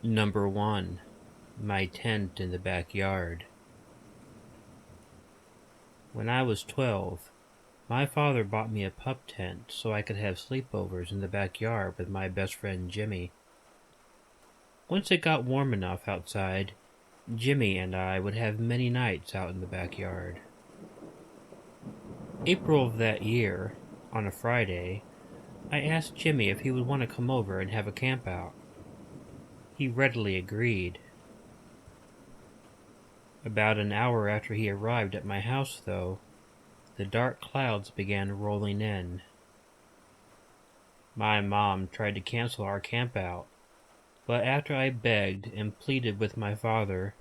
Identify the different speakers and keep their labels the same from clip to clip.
Speaker 1: Number 1. My tent in the backyard. When I was 12, my father bought me a pup tent so I could have sleepovers in the backyard with my best friend Jimmy. Once it got warm enough outside, Jimmy and I would have many nights out in the backyard. April of that year, on a Friday, I asked Jimmy if he would want to come over and have a camp out. He readily agreed. About an hour after he arrived at my house, though, the dark clouds began rolling in. My mom tried to cancel our camp out, but after I begged and pleaded with my father,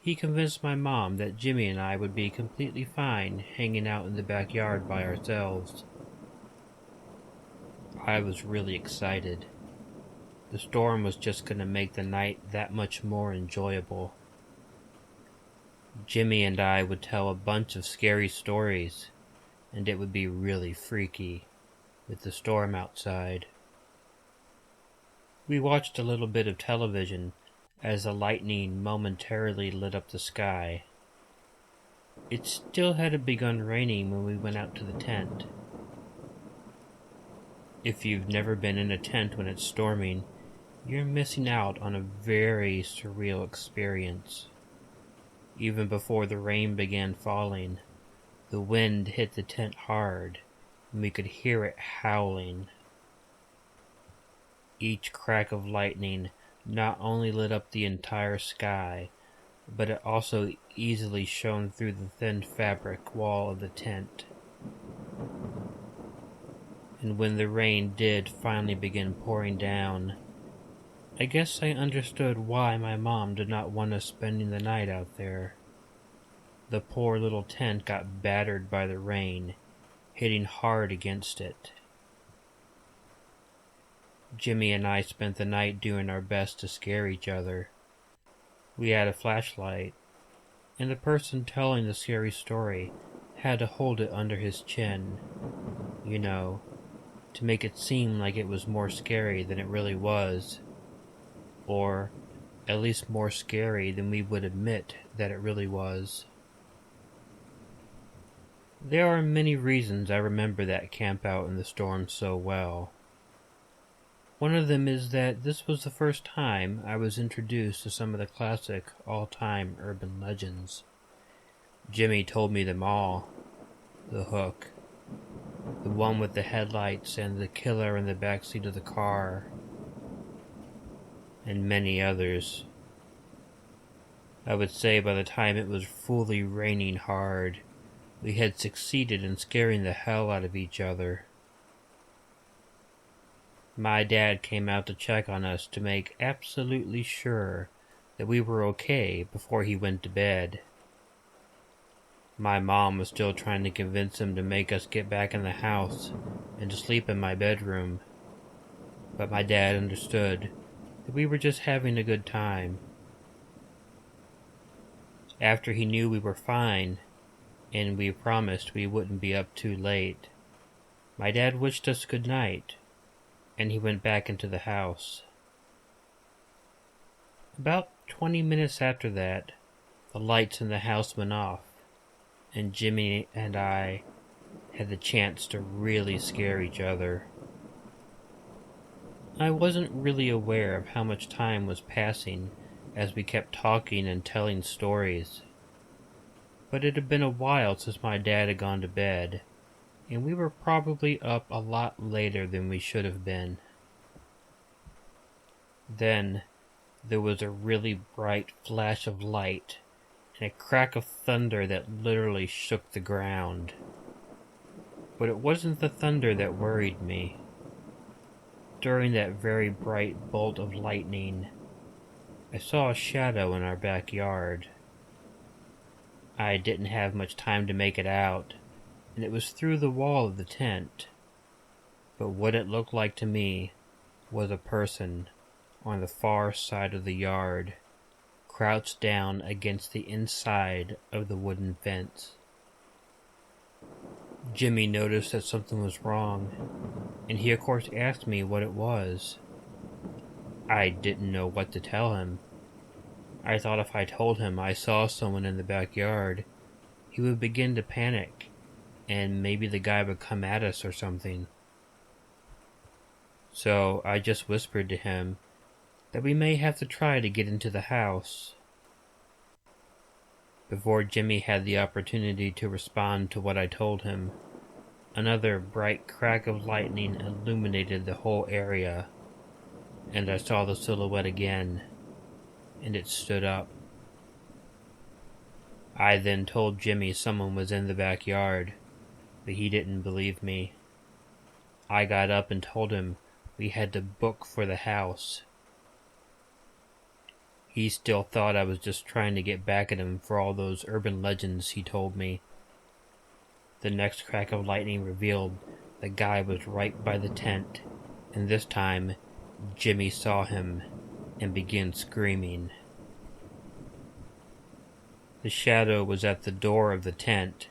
Speaker 1: he convinced my mom that Jimmy and I would be completely fine hanging out in the backyard by ourselves. I was really excited. The storm was just going to make the night that much more enjoyable. Jimmy and I would tell a bunch of scary stories, and it would be really freaky with the storm outside. We watched a little bit of television as the lightning momentarily lit up the sky. It still hadn't begun raining when we went out to the tent. If you've never been in a tent when it's storming, you're missing out on a very surreal experience. Even before the rain began falling, the wind hit the tent hard, and we could hear it howling. Each crack of lightning not only lit up the entire sky, but it also easily shone through the thin fabric wall of the tent. And when the rain did finally begin pouring down, I guess I understood why my mom did not want us spending the night out there. The poor little tent got battered by the rain, hitting hard against it. Jimmy and I spent the night doing our best to scare each other. We had a flashlight, and the person telling the scary story had to hold it under his chin, to make it seem like it was more scary than it really was. Or at least more scary than we would admit that it really was. There are many reasons I remember that camp out in the storm so well. One of them is that this was the first time I was introduced to some of the classic all-time urban legends. Jimmy told me them all. The Hook, the one with the headlights and the killer in the backseat of the car, and many others. I would say by the time it was fully raining hard, we had succeeded in scaring the hell out of each other. My dad came out to check on us to make absolutely sure that we were okay before he went to bed. My mom was still trying to convince him to make us get back in the house and to sleep in my bedroom, but my dad understood that we were just having a good time. After he knew we were fine, and we promised we wouldn't be up too late, my dad wished us good night, and he went back into the house. About 20 minutes after that, the lights in the house went off, and Jimmy and I had the chance to really scare each other. I wasn't really aware of how much time was passing as we kept talking and telling stories. But it had been a while since my dad had gone to bed, and we were probably up a lot later than we should have been. Then there was a really bright flash of light and a crack of thunder that literally shook the ground. But it wasn't the thunder that worried me. During that very bright bolt of lightning, I saw a shadow in our backyard. I didn't have much time to make it out, and it was through the wall of the tent. But what it looked like to me was a person on the far side of the yard, crouched down against the inside of the wooden fence. Jimmy noticed that something was wrong, and he of course asked me what it was. I didn't know what to tell him. I thought if I told him I saw someone in the backyard, he would begin to panic, and maybe the guy would come at us or something. So I just whispered to him that we may have to try to get into the house. Before Jimmy had the opportunity to respond to what I told him, another bright crack of lightning illuminated the whole area, and I saw the silhouette again, and it stood up. I then told Jimmy someone was in the backyard, but he didn't believe me. I got up and told him we had to book for the house. He still thought I was just trying to get back at him for all those urban legends he told me. The next crack of lightning revealed the guy was right by the tent, and this time Jimmy saw him and began screaming. The shadow was at the door of the tent,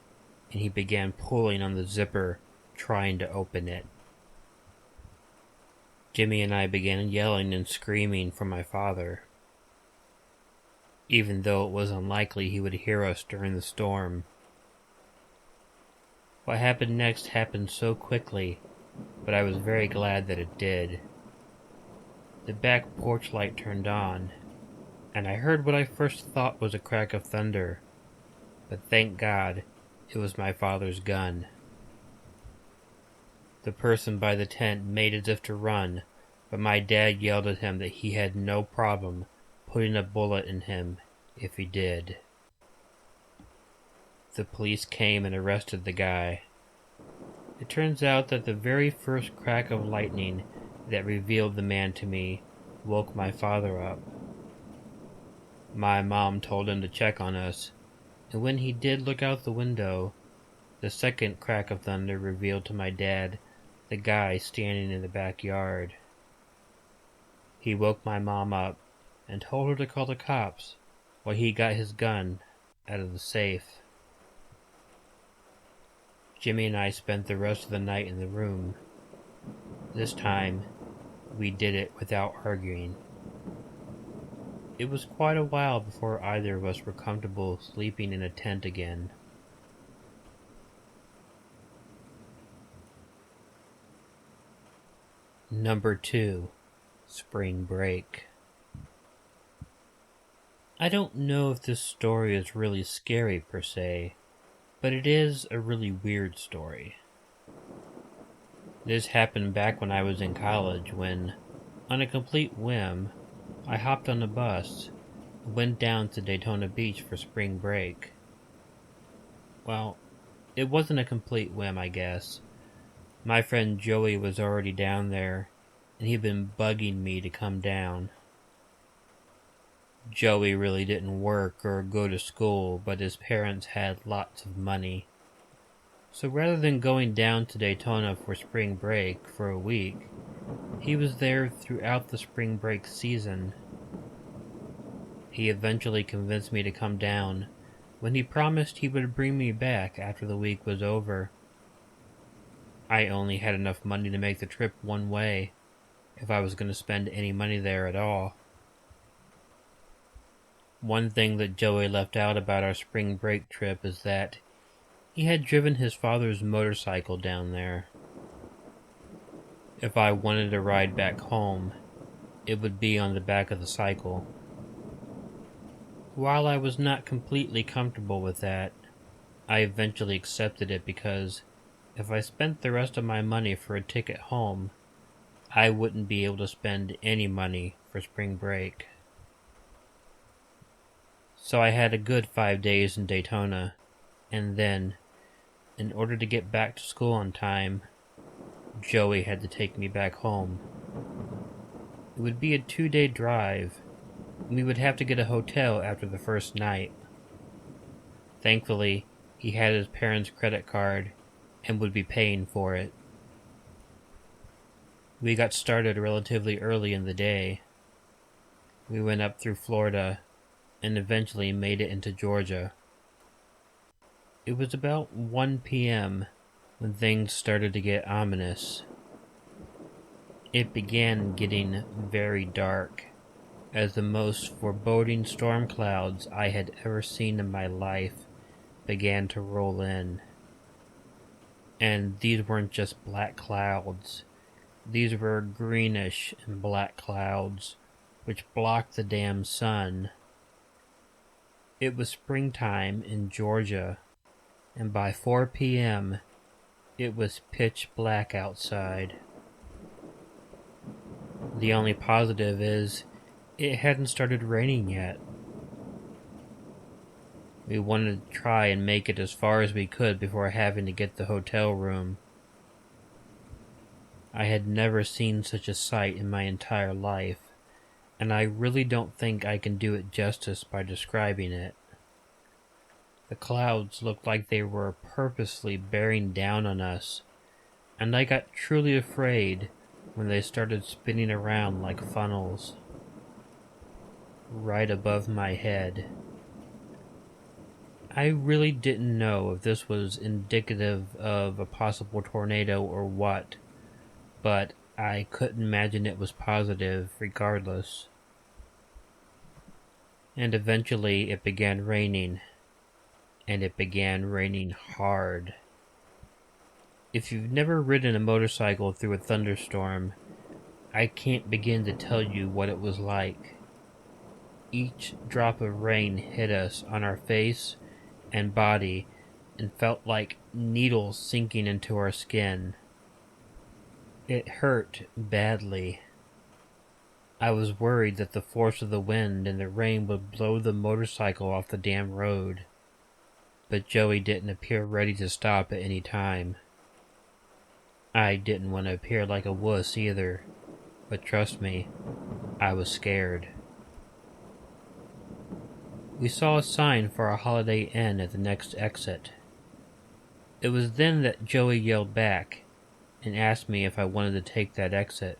Speaker 1: and he began pulling on the zipper, trying to open it. Jimmy and I began yelling and screaming for my father, even though it was unlikely he would hear us during the storm. What happened next happened so quickly, but I was very glad that it did. The back porch light turned on, and I heard what I first thought was a crack of thunder, but thank God it was my father's gun. The person by the tent made as if to run, but my dad yelled at him that he had no problem putting a bullet in him if he did. The police came and arrested the guy. It turns out that the very first crack of lightning that revealed the man to me woke my father up. My mom told him to check on us, and when he did look out the window, the second crack of thunder revealed to my dad the guy standing in the backyard. He woke my mom up and told her to call the cops while he got his gun out of the safe. Jimmy and I spent the rest of the night in the room. This time, we did it without arguing. It was quite a while before either of us were comfortable sleeping in a tent again. Number 2. Spring Break. I don't know if this story is really scary per se, but it is a really weird story. This happened back when I was in college when, on a complete whim, I hopped on a bus and went down to Daytona Beach for spring break. Well, it wasn't a complete whim, I guess. My friend Joey was already down there, and he'd been bugging me to come down. Joey really didn't work or go to school, but his parents had lots of money. So rather than going down to Daytona for spring break for a week, he was there throughout the spring break season. He eventually convinced me to come down when he promised he would bring me back after the week was over. I only had enough money to make the trip one way, if I was going to spend any money there at all. One thing that Joey left out about our spring break trip is that he had driven his father's motorcycle down there. If I wanted to ride back home, it would be on the back of the cycle. While I was not completely comfortable with that, I eventually accepted it because if I spent the rest of my money for a ticket home, I wouldn't be able to spend any money for spring break. So I had a good 5 days in Daytona, and then, in order to get back to school on time, Joey had to take me back home. It would be a 2-day drive, and we would have to get a hotel after the first night. Thankfully, he had his parents' credit card and would be paying for it. We got started relatively early in the day. We went up through Florida and eventually made it into Georgia. It was about 1 p.m. when things started to get ominous. It began getting very dark as the most foreboding storm clouds I had ever seen in my life began to roll in. And these weren't just black clouds. These were greenish and black clouds which blocked the damn sun. It was springtime in Georgia, and by 4 p.m. it was pitch black outside. The only positive is it hadn't started raining yet. We wanted to try and make it as far as we could before having to get the hotel room. I had never seen such a sight in my entire life, and I really don't think I can do it justice by describing it. The clouds looked like they were purposely bearing down on us, and I got truly afraid when they started spinning around like funnels right above my head. I really didn't know if this was indicative of a possible tornado or what, but I couldn't imagine it was positive regardless. And eventually it began raining, and it began raining hard. If you've never ridden a motorcycle through a thunderstorm, I can't begin to tell you what it was like. Each drop of rain hit us on our face and body and felt like needles sinking into our skin. It hurt badly. I was worried that the force of the wind and the rain would blow the motorcycle off the damn road, but Joey didn't appear ready to stop at any time. I didn't want to appear like a wuss either, but trust me, I was scared. We saw a sign for a Holiday Inn at the next exit. It was then that Joey yelled back and asked me if I wanted to take that exit.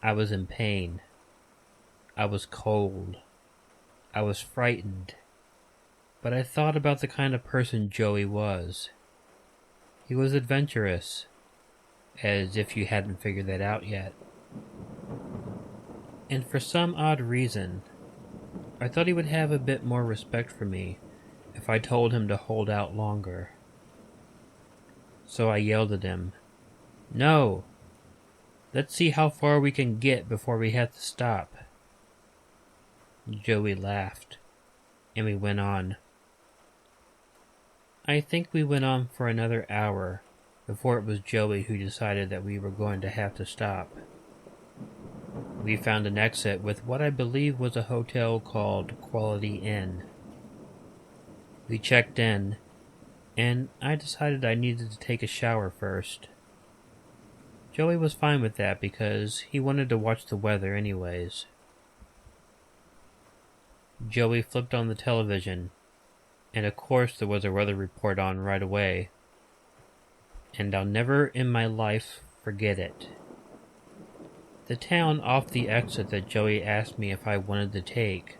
Speaker 1: I was in pain. I was cold. I was frightened. But I thought about the kind of person Joey was. He was adventurous, as if you hadn't figured that out yet. And for some odd reason, I thought he would have a bit more respect for me if I told him to hold out longer. So I yelled at him, "No! Let's see how far we can get before we have to stop." Joey laughed, and we went on. I think we went on for another hour before it was Joey who decided that we were going to have to stop. We found an exit with what I believe was a hotel called Quality Inn. We checked in, and I decided I needed to take a shower first. Joey was fine with that because he wanted to watch the weather anyways. Joey flipped on the television, and of course there was a weather report on right away. And I'll never in my life forget it. The town off the exit that Joey asked me if I wanted to take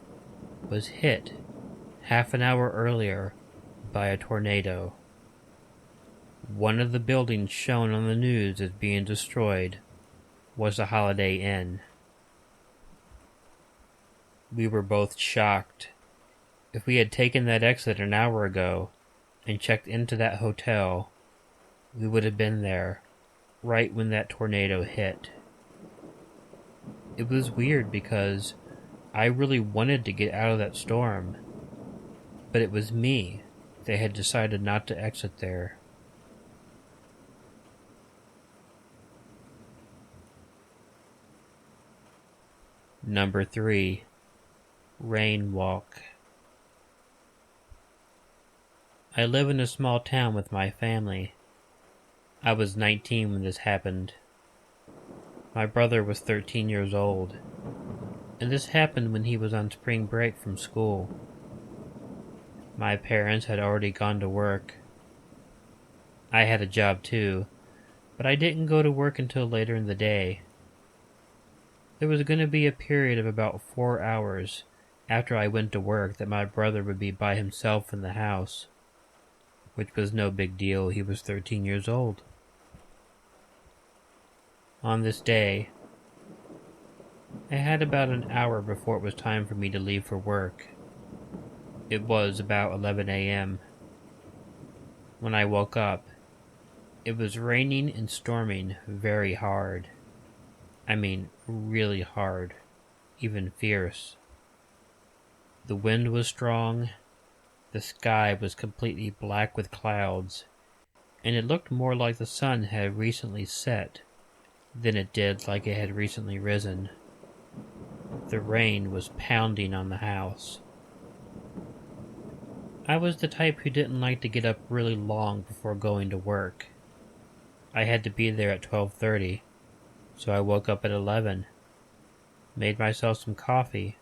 Speaker 1: was hit half an hour earlier by a tornado. One of the buildings shown on the news as being destroyed was the Holiday Inn. We were both shocked. If we had taken that exit an hour ago and checked into that hotel, we would have been there right when that tornado hit. It was weird because I really wanted to get out of that storm, but it was me that had decided not to exit there. Number 3. Rain Walk. I live in a small town with my family. I was 19 when this happened. My brother was 13 years old, and this happened when he was on spring break from school. My parents had already gone to work. I had a job too, but I didn't go to work until later in the day. There was going to be a period of about 4 hours after I went to work that my brother would be by himself in the house, which was no big deal. He was 13 years old. On this day, I had about an hour before it was time for me to leave for work. It was about 11 a.m. When I woke up, it was raining and storming very hard. I mean, really hard, even fierce. The wind was strong, the sky was completely black with clouds, and it looked more like the sun had recently set than it did like it had recently risen. The rain was pounding on the house. I was the type who didn't like to get up really long before going to work. I had to be there at 12:30, so I woke up at 11, made myself some coffee,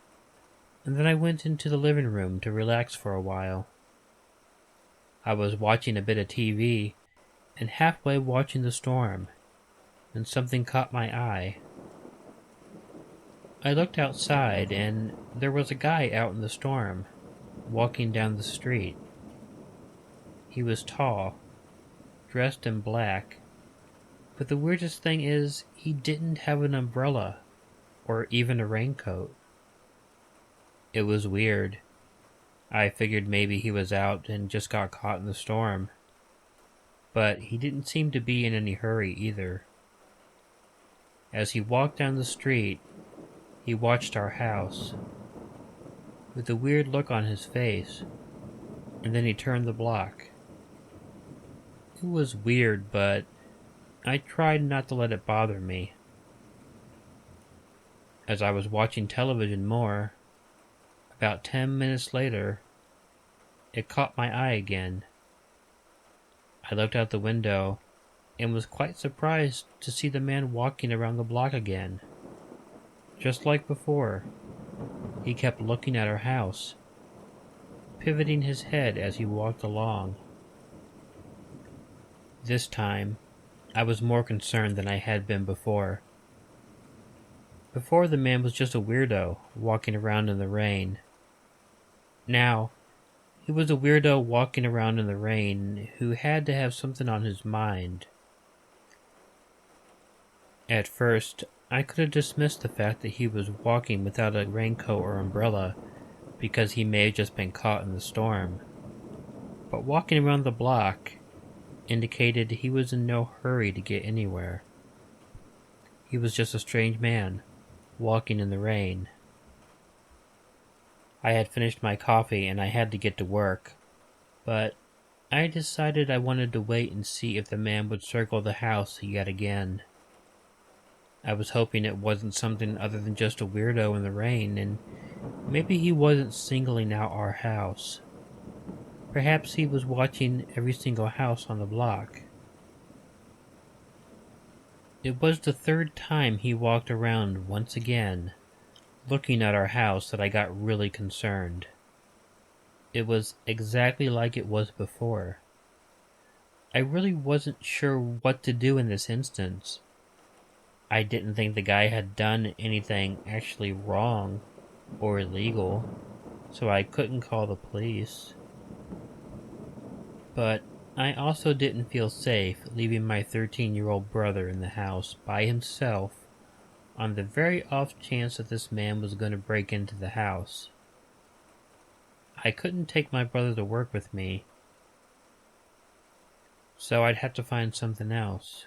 Speaker 1: and then I went into the living room to relax for a while. I was watching a bit of TV and halfway watching the storm, and something caught my eye. I looked outside, and there was a guy out in the storm, walking down the street. He was tall, dressed in black, but the weirdest thing is he didn't have an umbrella or even a raincoat. It was weird. I figured maybe he was out and just got caught in the storm, but he didn't seem to be in any hurry either. As he walked down the street, he watched our house with a weird look on his face, and then he turned the block. It was weird, but I tried not to let it bother me. As I was watching television more, about 10 minutes later, it caught my eye again. I looked out the window and was quite surprised to see the man walking around the block again. Just like before, he kept looking at our house, pivoting his head as he walked along. This time, I was more concerned than I had been before. Before, the man was just a weirdo walking around in the rain. Now, he was a weirdo walking around in the rain who had to have something on his mind. At first, I could have dismissed the fact that he was walking without a raincoat or umbrella because he may have just been caught in the storm. But walking around the block indicated he was in no hurry to get anywhere. He was just a strange man walking in the rain. I had finished my coffee and I had to get to work, but I decided I wanted to wait and see if the man would circle the house yet again. I was hoping it wasn't something other than just a weirdo in the rain, and maybe he wasn't singling out our house. Perhaps he was watching every single house on the block. It was the third time he walked around once again, looking at our house, that I got really concerned. It was exactly like it was before. I really wasn't sure what to do in this instance. I didn't think the guy had done anything actually wrong or illegal, so I couldn't call the police. But I also didn't feel safe leaving my 13-year-old brother in the house by himself on the very off chance that this man was going to break into the house. I couldn't take my brother to work with me, so I'd have to find something else.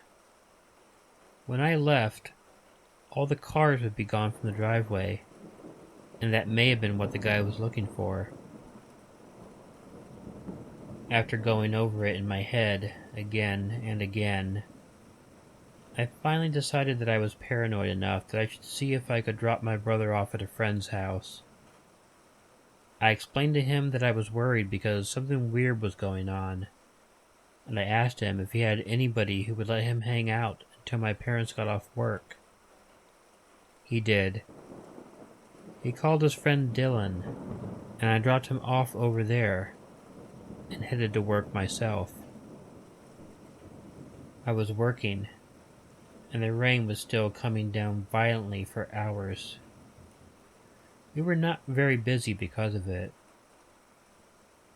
Speaker 1: When I left, all the cars would be gone from the driveway, and that may have been what the guy was looking for. After going over it in my head again and again, I finally decided that I was paranoid enough that I should see if I could drop my brother off at a friend's house. I explained to him that I was worried because something weird was going on, and I asked him if he had anybody who would let him hang out until my parents got off work. He did. He called his friend Dylan, and I dropped him off over there and headed to work myself. I was working, and the rain was still coming down violently for hours. We were not very busy because of it.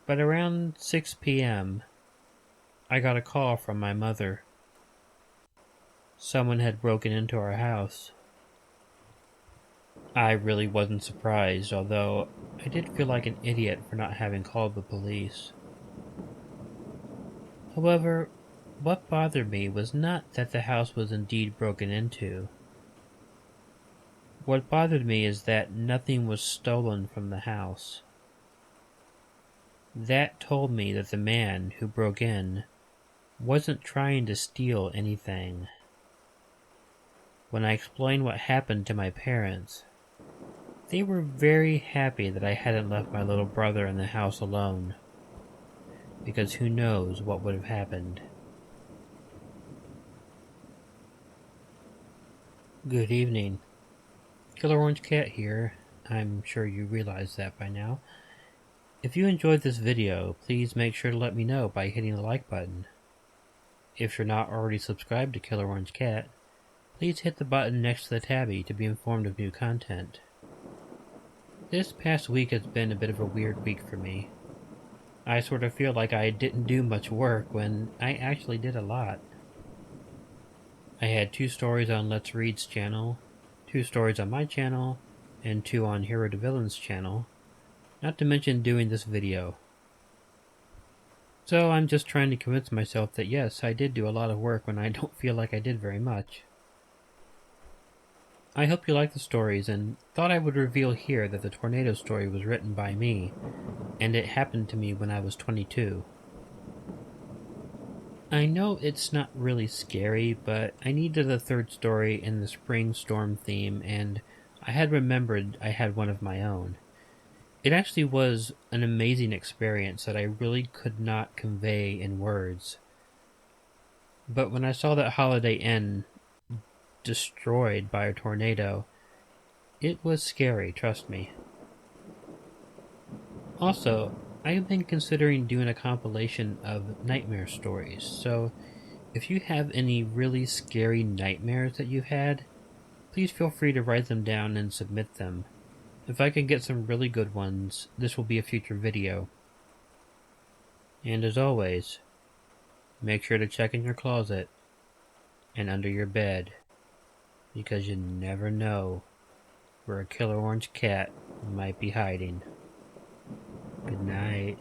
Speaker 1: But around 6 p.m., I got a call from my mother. someone had broken into our house. I really wasn't surprised, although I did feel like an idiot for not having called the police. However, what bothered me was not that the house was indeed broken into. What bothered me is that nothing was stolen from the house. That told me that the man who broke in wasn't trying to steal anything. When I explained what happened to my parents, they were very happy that I hadn't left my little brother in the house alone, because who knows what would have happened. Good evening. Killer Orange Cat here. I'm sure you realize that by now. If you enjoyed this video, please make sure to let me know by hitting the like button. If you're not already subscribed to Killer Orange Cat, please hit the button next to the tabby to be informed of new content. This past week has been a bit of a weird week for me. I sort of feel like I didn't do much work when I actually did a lot. I had 2 stories on Let's Read's channel, 2 stories on my channel, and 2 on Hero to Villain's channel, not to mention doing this video. So I'm just trying to convince myself that yes, I did do a lot of work when I don't feel like I did very much. I hope you like the stories, and thought I would reveal here that the tornado story was written by me, and it happened to me when I was 22. I know it's not really scary, but I needed a 3rd story in the spring storm theme, and I had remembered I had one of my own. It actually was an amazing experience that I really could not convey in words. But when I saw that Holiday Inn destroyed by a tornado, it was scary, trust me. Also, I've been considering doing a compilation of nightmare stories, so if you have any really scary nightmares that you've had, please feel free to write them down and submit them. If I can get some really good ones, this will be a future video. And as always, make sure to check in your closet and under your bed, because you never know where a killer orange cat might be hiding. Good night.